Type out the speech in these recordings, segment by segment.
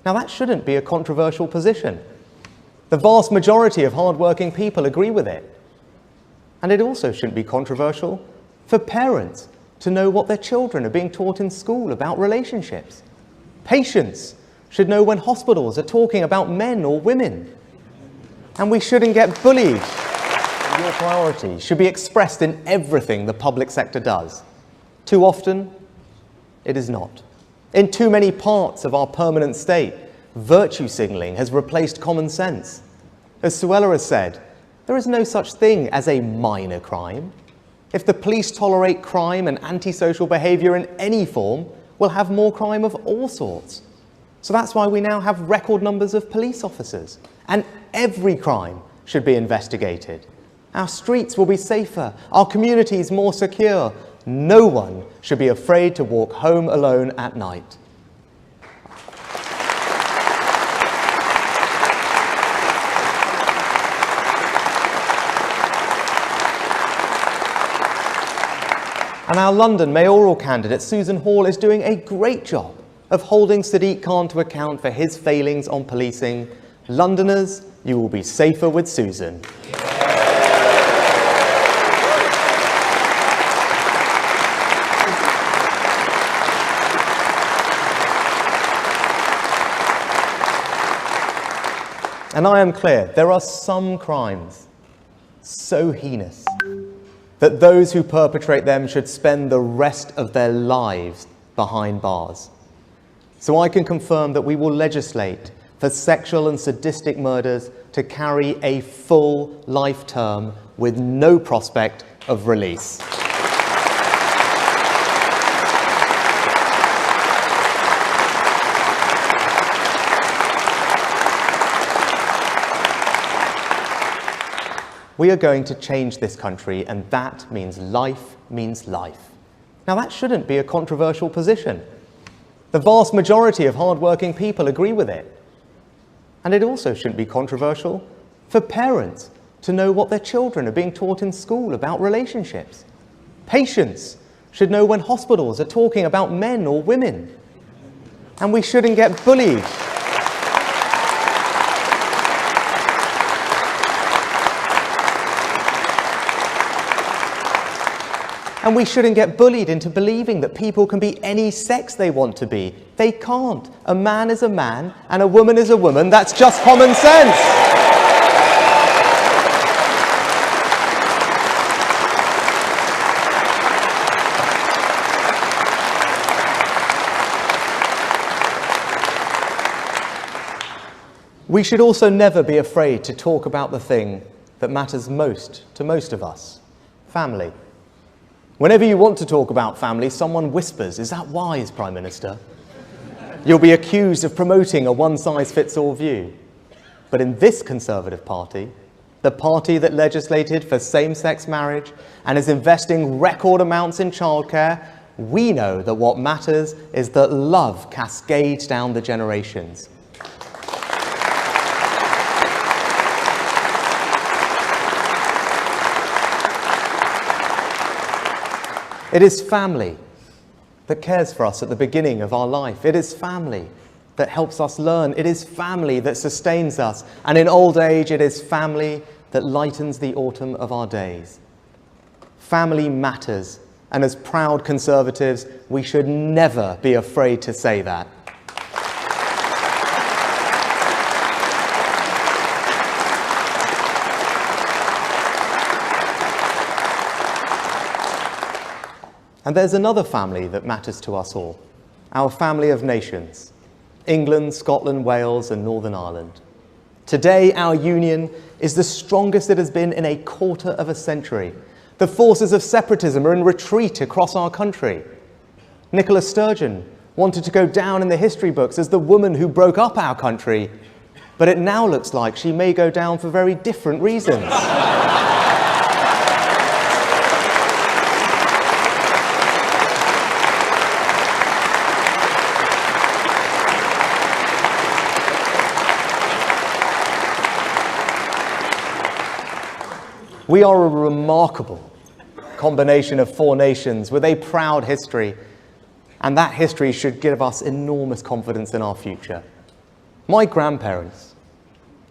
Now, that shouldn't be a controversial position. The vast majority of hard-working people agree with it. And it also shouldn't be controversial for parents to know what their children are being taught in school about relationships. Patients should know when hospitals are talking about men or women. And we shouldn't get bullied. Your priorities should be expressed in everything the public sector does. Too often, it is not. In too many parts of our permanent state, virtue signalling has replaced common sense. As Suella has said, there is no such thing as a minor crime. If the police tolerate crime and antisocial behaviour in any form, we'll have more crime of all sorts. So that's why we now have record numbers of police officers. And every crime should be investigated. Our streets will be safer, our communities more secure. No one should be afraid to walk home alone at night. And our London mayoral candidate, Susan Hall, is doing a great job of holding Sadiq Khan to account for his failings on policing. Londoners, you will be safer with Susan. And I am clear, there are some crimes so heinous that those who perpetrate them should spend the rest of their lives behind bars. So I can confirm that we will legislate for sexual and sadistic murders to carry a full life term with no prospect of release. We are going to change this country, and that means life means life. Now, that shouldn't be a controversial position. The vast majority of hard-working people agree with it. And it also shouldn't be controversial for parents to know what their children are being taught in school about relationships. Patients should know when hospitals are talking about men or women. And we shouldn't get bullied. And we shouldn't get bullied into believing that people can be any sex they want to be. They can't. A man is a man and a woman is a woman. That's just common sense. We should also never be afraid to talk about the thing that matters most to most of us: family. Whenever you want to talk about family, someone whispers, "Is that wise, Prime Minister?" You'll be accused of promoting a one-size-fits-all view. But in this Conservative Party, the party that legislated for same-sex marriage and is investing record amounts in childcare, we know that what matters is that love cascades down the generations. It is family that cares for us at the beginning of our life. It is family that helps us learn. It is family that sustains us. And in old age, it is family that lightens the autumn of our days. Family matters. And as proud Conservatives, we should never be afraid to say that. And there's another family that matters to us all, our family of nations: England, Scotland, Wales, and Northern Ireland. Today, our union is the strongest it has been in a quarter of a century. The forces of separatism are in retreat across our country. Nicola Sturgeon wanted to go down in the history books as the woman who broke up our country, but it now looks like she may go down for very different reasons. We are a remarkable combination of four nations with a proud history, and that history should give us enormous confidence in our future. My grandparents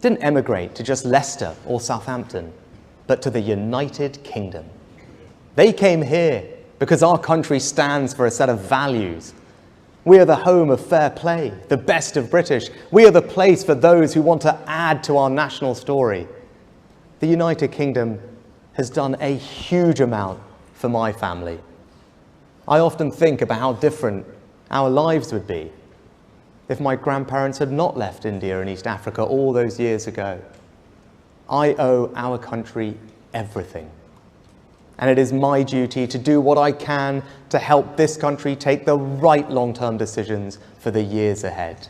didn't emigrate to just Leicester or Southampton, but to the United Kingdom. They came here because our country stands for a set of values. We are the home of fair play, the best of British. We are the place for those who want to add to our national story. The United Kingdom has done a huge amount for my family. I often think about how different our lives would be if my grandparents had not left India and East Africa all those years ago. I owe our country everything. And it is my duty to do what I can to help this country take the right long-term decisions for the years ahead.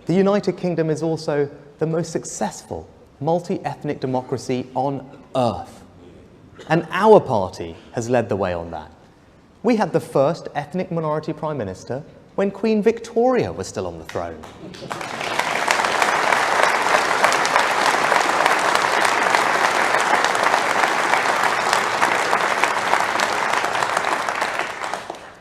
The United Kingdom is also the most successful multi-ethnic democracy on earth. And our party has led the way on that. We had the first ethnic minority Prime Minister when Queen Victoria was still on the throne.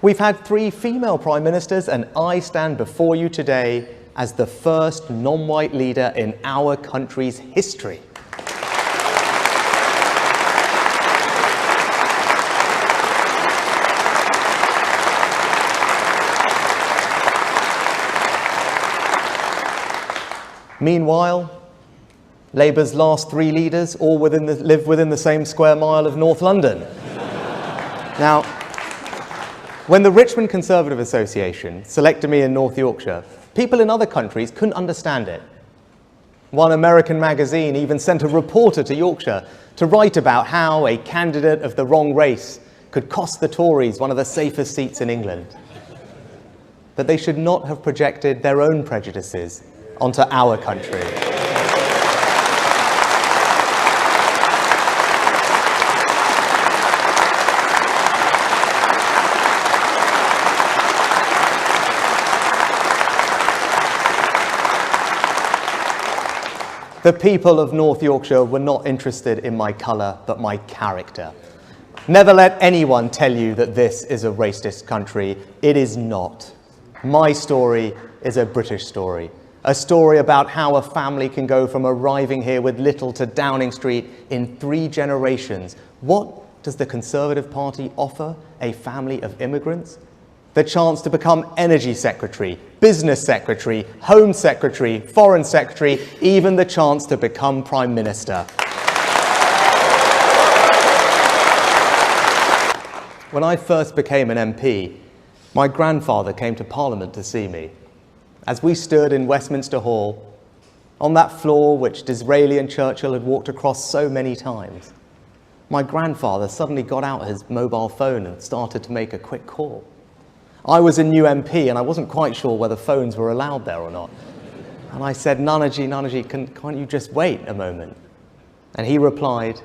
We've had 3 female Prime Ministers, and I stand before you today as the first non-white leader in our country's history. Meanwhile, Labour's last 3 leaders all live within the same square mile of North London. Now, when the Richmond Conservative Association selected me in North Yorkshire, people in other countries couldn't understand it. One American magazine even sent a reporter to Yorkshire to write about how a candidate of the wrong race could cost the Tories one of the safest seats in England. But they should not have projected their own prejudices onto our country. The people of North Yorkshire were not interested in my colour, but my character. Never let anyone tell you that this is a racist country. It is not. My story is a British story. A story about how a family can go from arriving here with little to Downing Street in 3 generations. What does the Conservative Party offer a family of immigrants? The chance to become Energy Secretary, Business Secretary, Home Secretary, Foreign Secretary, even the chance to become Prime Minister. When I first became an MP, my grandfather came to Parliament to see me. As we stood in Westminster Hall, on that floor which Disraeli and Churchill had walked across so many times, my grandfather suddenly got out his mobile phone and started to make a quick call. I was a new MP and I wasn't quite sure whether phones were allowed there or not. And I said, Nanaji, can't you just wait a moment? And he replied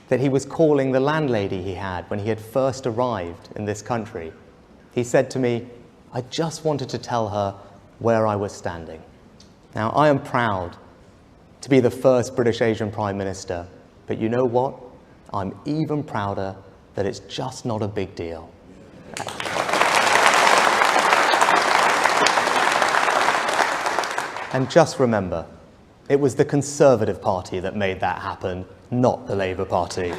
that he was calling the landlady he had when he had first arrived in this country. He said to me, I just wanted to tell her where I was standing. Now, I am proud to be the first British Asian Prime Minister, but you know what? I'm even prouder that it's just not a big deal. And just remember, it was the Conservative Party that made that happen, not the Labour Party.